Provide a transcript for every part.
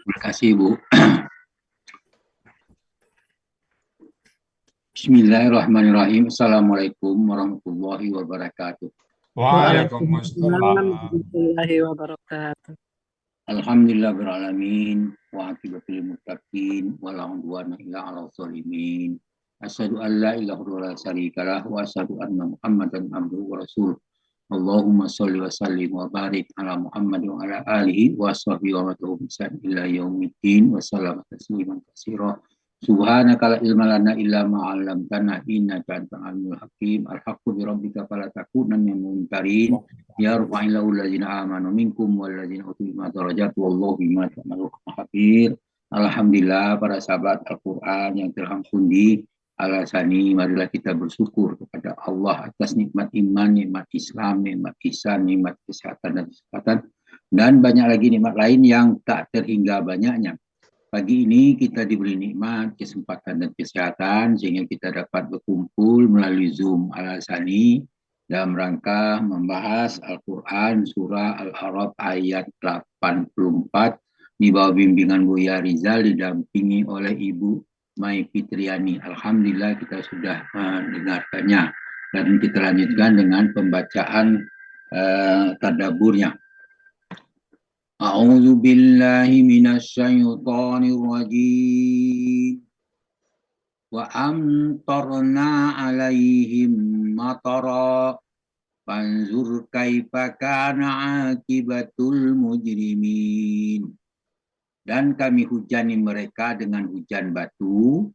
Terima kasih, Bu. Bismillahirrahmanirrahim. Assalamualaikum warahmatullahi wabarakatuh. Waalaikumsalam Waalaikumsalam. warahmatullahi wabarakatuh. Alhamdulillahirrahmanirrahim. Wa aqibatul muttaqin wa la udwana illa 'alal zalimin. Asyhadu an la ilaha illallah wa syarikalah wa asyhadu anna Muhammadan abduhu wa rasuluh. Allahumma sholli wa sallim wa barik ala Muhammad wa ala alihi wa sahbihi wa tabi'in ila yaumiddin wa sallam tasliman katsira. Subhanaka la ilma lana illa ma 'allamtana innaka antal alimul hakim. Al-haqqu bi rabbika fala takunanna minal mumtarin. Ya rufa'illahu allazina amanu minkum wallazina utul ilma darajat wallahu bima ta'malun khabir. Alhamdulillah para sahabat Al-Qur'an yang terhampundi alasani, marilah kita bersyukur kepada Allah atas nikmat iman, nikmat Islam, nikmat ihsan, nikmat kesehatan dan kesempatan, dan banyak lagi nikmat lain yang tak terhingga banyaknya. Pagi ini kita diberi nikmat, kesempatan dan kesehatan sehingga kita dapat berkumpul melalui Zoom Al-Asani dalam rangka membahas Al-Quran surah Al-A'raf ayat 84 di bawah bimbingan Buya Rizal didampingi oleh Ibu Mai Fitriani. Alhamdulillah kita sudah mendengarkannya dan kita lanjutkan dengan pembacaan tadaburnya. A'udzu billahi minasyaitonir rajim. Wa amtarna 'alaihim matara fanzur kaifa kana 'aqibatul mujrimin. Dan kami hujani mereka dengan hujan batu,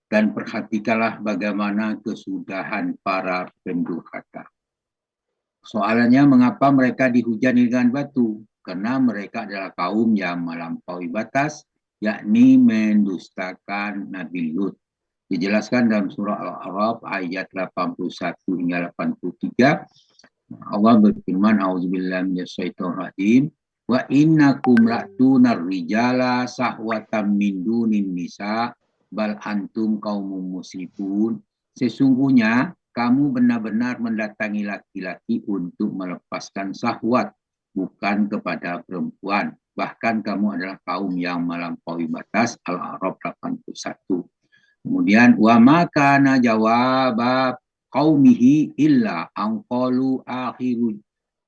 dan perhatikanlah bagaimana kesudahan para pendurhaka. Soalannya, mengapa mereka dihujani dengan batu? Karena mereka adalah kaum yang melampaui batas, yakni mendustakan Nabi Lut. Dijelaskan dalam surah Al-A'raf ayat 81 hingga 83. Allah berfirman, A'udzubillahi minasyaitonirrajim. Wa innakum la'tunar rijala sahwatam min dunin nisa bal antum qaumun musrifun. Sesungguhnya kamu benar-benar mendatangi laki-laki untuk melepaskan syahwat, bukan kepada perempuan. Bahkan kamu adalah kaum yang melampaui batas. Al-A'raf 81. Kemudian wa ma kana jawaba qaumihi illa an qalu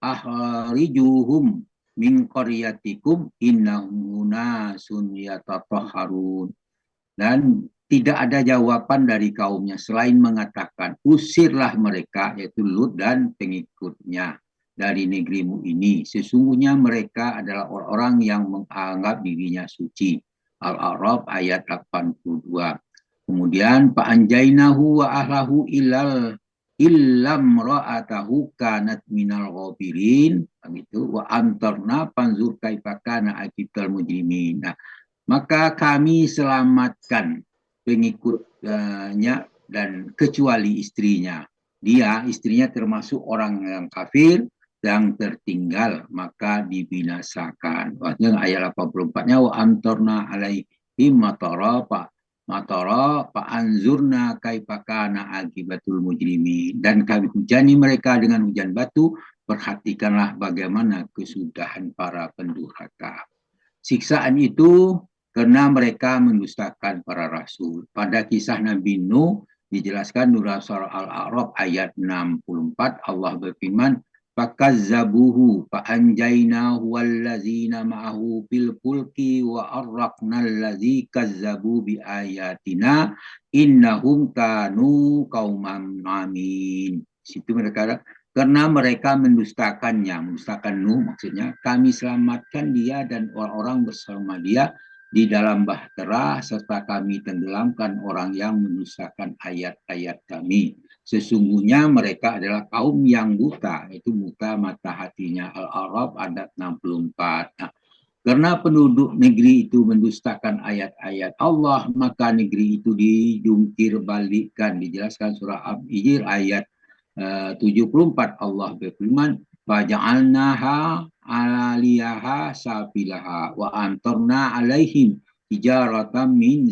akhrijuhum min qaryatikum innahum unasun yatatahharun. Dan tidak ada jawaban dari kaumnya selain mengatakan, usirlah mereka, yaitu Lut dan pengikutnya, dari negerimu ini. Sesungguhnya mereka adalah orang-orang yang menganggap dirinya suci. Al-A'raf ayat 82. Kemudian fa'anjainahu wa ahlahu illam ra'atahu kanat minal ghabirin, begitu, wa antarna panzur kaifa kana aqibatul mujrimin. Nah, maka kami selamatkan pengikutnya dan kecuali istrinya. Istrinya termasuk orang yang kafir yang tertinggal, maka dibinasakan. Maksudnya ayat 84-nya wa antarna alaihim matara fa'anzurna kaifa kana aqibatul mujrimin. Dan kami hujani mereka dengan hujan batu, perhatikanlah bagaimana kesudahan para pendurhaka. Siksaan itu karena mereka mendustakan para rasul. Pada kisah Nabi Nuh dijelaskan dalam surah Al-A'raf ayat 64, Allah berfirman, fakazzabuhu fa'anjainahu wallazina ma'ahu fil fulki wa arraqnal ladzi kazzabu bi ayatina innahum kanu qauman amin. Situ mereka, karena mereka mendustakan Nuh, maksudnya kami selamatkan dia dan orang-orang bersama dia di dalam bahtera, serta kami tenggelamkan orang yang mendustakan ayat-ayat kami. Sesungguhnya mereka adalah kaum yang buta, itu buta mata hatinya. Al-A'raf ayat 64. Nah, karena penduduk negeri itu mendustakan ayat-ayat Allah, maka negeri itu dijungkir balikkan. Dijelaskan surah Al-Hijr ayat 74. Allah berfirman, faja'alnaha alaliyaha safilaha wa antarna alaihim hijaratan min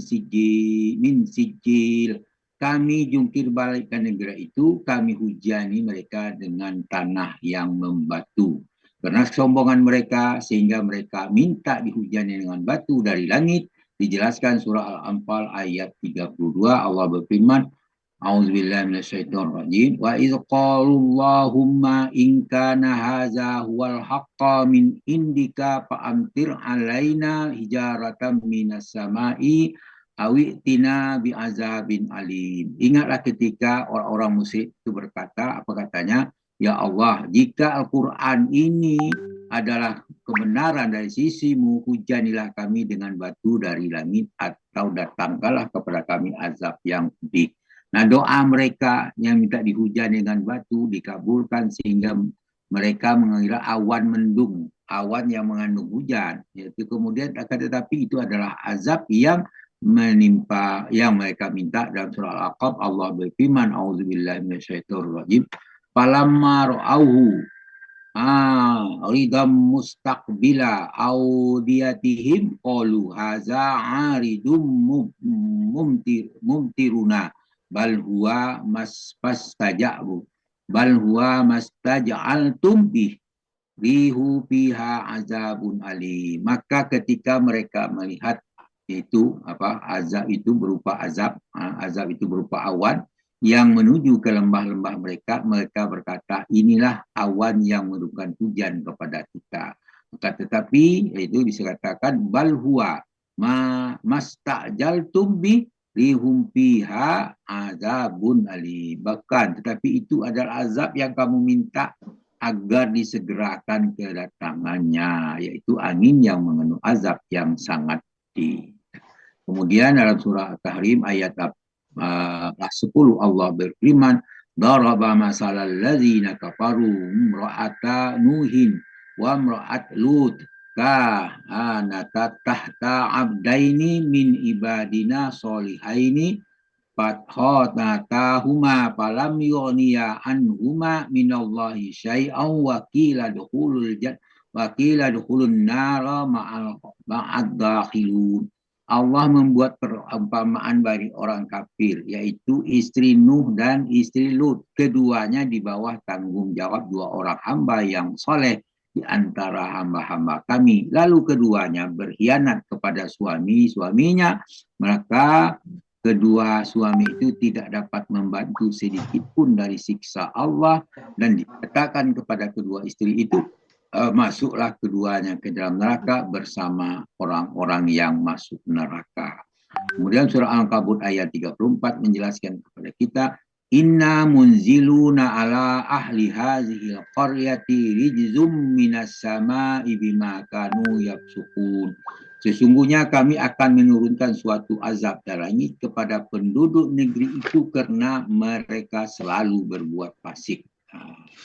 sijil. Kami jungkir balikkan negeri itu, kami hujani mereka dengan tanah yang membatu. karena kesombongan mereka sehingga mereka minta dihujani dengan batu dari langit. Dijelaskan surah Al-Anfal ayat 32, Allah berfirman, A'udzubillahi minasyaitonirrajim. Wa idz qalu Allahumma in kana hadza huwal haqqa min indika fa amtir alaina hijaratan minas sama'i awi'tina bi'azabin alim. Ingatlah ketika orang-orang musyrik itu berkata, apa katanya? Ya Allah, jika Al-Quran ini adalah kebenaran dari sisimu, hujanilah kami dengan batu dari langit atau datangkanlah kepada kami azab yang pedih. Nah, doa mereka yang minta dihujani dengan batu dikabulkan sehingga mereka mengira awan mendung, awan yang mengandung hujan. Yaitu kemudian akan tetapi itu adalah azab yang menimpa yang mereka minta. Dalam surah Al-Aqab Allah berfirman, A'udzubillahi minasyaitonirrajim. Falamma ra'auhu ridam mustaqbila audiyatihim qalu haza aridum mumtiruna bal huwa mastaja'u bal huwa mastaja'altum bih rihu fiha azabun alim. Maka ketika mereka melihat itu azab itu berupa azab itu berupa awan yang menuju ke lembah-lembah mereka, mereka berkata, inilah awan yang menurunkan hujan kepada kita. Maka tetapi itu dikatakan bal huwa mastajaltum bi rihum fiha azabun alim. Bahkan tetapi itu adalah azab yang kamu minta agar disegerakan kedatangannya, yaitu angin yang mengandung azab yang sangat pedih. Kemudian dalam surah At-Tahrim ayat 10 Allah berfirman, daraba masalal ladzina kafaru imra'ata nuhin wa imra'at lut kanata tahta abdaini min ibadina solihaini fathatahuma falam yughniya anhuma minallahi syai'an wa qila dukhulun nara ma'ad dakhilun. Allah membuat perumpamaan bagi orang kafir, yaitu istri Nuh dan istri Lut. Keduanya di bawah tanggung jawab dua orang hamba yang soleh di antara hamba-hamba kami. Lalu keduanya berkhianat kepada suami-suaminya, maka kedua suami itu tidak dapat membantu sedikit pun dari siksa Allah, dan dikatakan kepada kedua istri itu, masuklah keduanya ke dalam neraka bersama orang-orang yang masuk neraka. Kemudian surah Al-Ankabut ayat 34 menjelaskan kepada kita, inna munziluna ala ahli hazihil qaryati rijzum minas sama'i bima kanu yafsukun. Sesungguhnya kami akan menurunkan suatu azab dari langit kepada penduduk negeri itu karena mereka selalu berbuat fasik.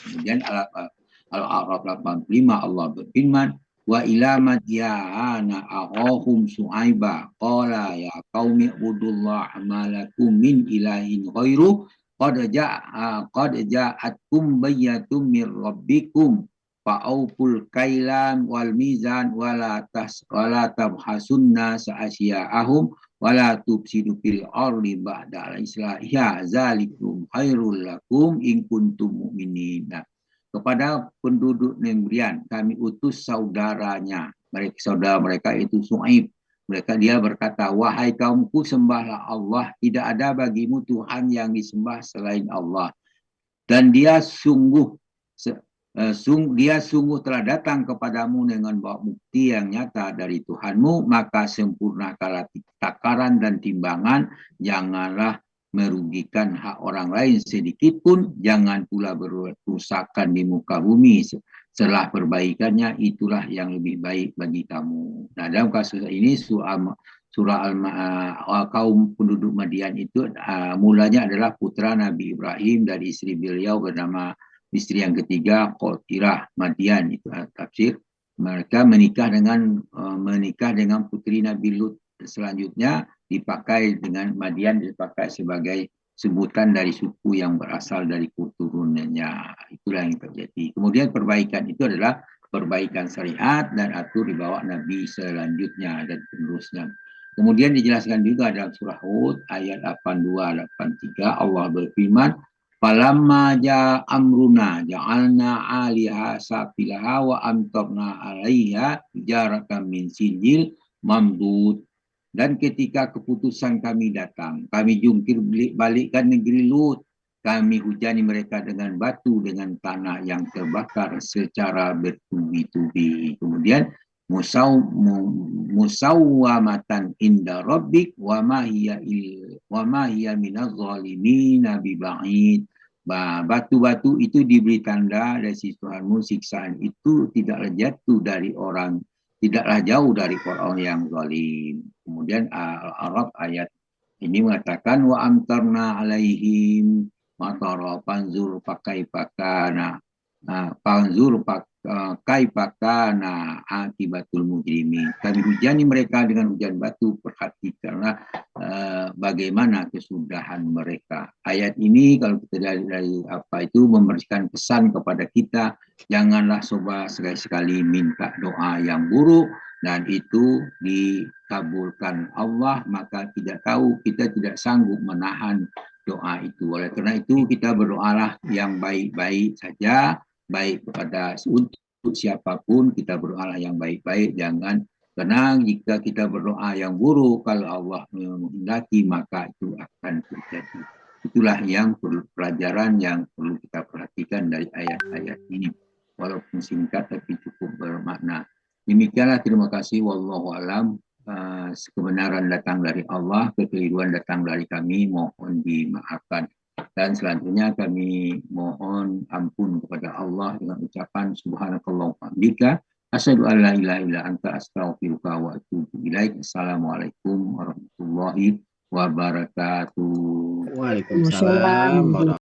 Kemudian Al-A'raf 85 Allah berfirman, wa ila madyana akhahum Syu'aiba qala ya qaumi ibudullaha ma lakum min ilahin ghairu qad ja'atkum bayyatun mir rabbikum fa'auful kailan wal mizan wala tabhasunna sa'asya'ahum wala tufsidu fil ardi ba'da islahiha zalikum khairul lakum in kuntum mu'minin. Kepada penduduk negerian kami utus saudaranya, saudara mereka itu Syuaib. Dia berkata, wahai kaumku, sembahlah Allah, tidak ada bagimu Tuhan yang disembah selain Allah. Dan dia sungguh telah datang kepadamu dengan bawa bukti yang nyata dari Tuhanmu, maka sempurnakanlah takaran dan timbangan, janganlah merugikan hak orang lain sedikit pun, jangan pula berusakan di muka bumi. Setelah perbaikannya, itulah yang lebih baik bagi kamu. Nah, dalam kasus ini surah kaum penduduk Madian itu mulanya adalah putra Nabi Ibrahim dari istri beliau bernama istri yang ketiga Qatirah Madian, itu tafsir. Mereka menikah dengan putri Nabi Lut. Selanjutnya dipakai dengan Madian dipakai sebagai sebutan dari suku yang berasal dari keturunannya. Itulah yang terjadi. Kemudian perbaikan itu adalah perbaikan syariat dan atur di bawah Nabi selanjutnya dan penerusnya. Kemudian dijelaskan juga dalam surah Hud ayat 82-83 Allah berfirman, Falamma ja amruna ja'alna 'aliha safilaha wa amtarna 'alaiha hijaratan min sijil mamdud. Dan ketika keputusan kami datang, kami jungkir balikkan negeri Lut. Kami hujani mereka dengan batu, dengan tanah yang terbakar secara bertubi-tubi. Kemudian musawwamatan inda rabbik wa ma hiya minaz zalimin biba'id. Batu-batu itu diberi tanda dari sisi Tuhanmu, siksaan itu tidaklah jatuh dari orang, tidaklah jauh dari orang yang zalim. Kemudian Al-A'raf ayat ini mengatakan wa amtarna alaihim matara panzur pakai pakana panzur pakai pakana akibatul mujrimin. Kami hujani mereka dengan hujan batu, perhatikanlah bagaimana kesudahan mereka. Ayat ini kalau kita dari apa itu memberikan pesan kepada kita, janganlah coba sekali-sekali minta doa yang buruk dan itu dikabulkan Allah, maka tidak tahu kita tidak sanggup menahan doa itu. Oleh karena itu kita berdoalah yang baik-baik saja, baik kepada untuk siapapun kita berdoalah yang baik-baik, jangan karena jika kita berdoa yang buruk, kalau Allah menghendaki maka itu akan terjadi. Itulah yang perlu pelajaran yang perlu kita perhatikan dari ayat-ayat ini. Walaupun singkat tapi cukup bermakna. Demikianlah, terima kasih. Wallahu alam. Kebenaran datang dari Allah, kekeliruan datang dari kami, mohon dimaafkan. Dan selanjutnya kami mohon ampun kepada Allah dengan ucapan subhanakallah wa bihamdika asyhadu an la ilaha illa anta astaghfiruka wa atubu ilaik. Assalamualaikum warahmatullahi wabarakatuh. Waalaikumsalam.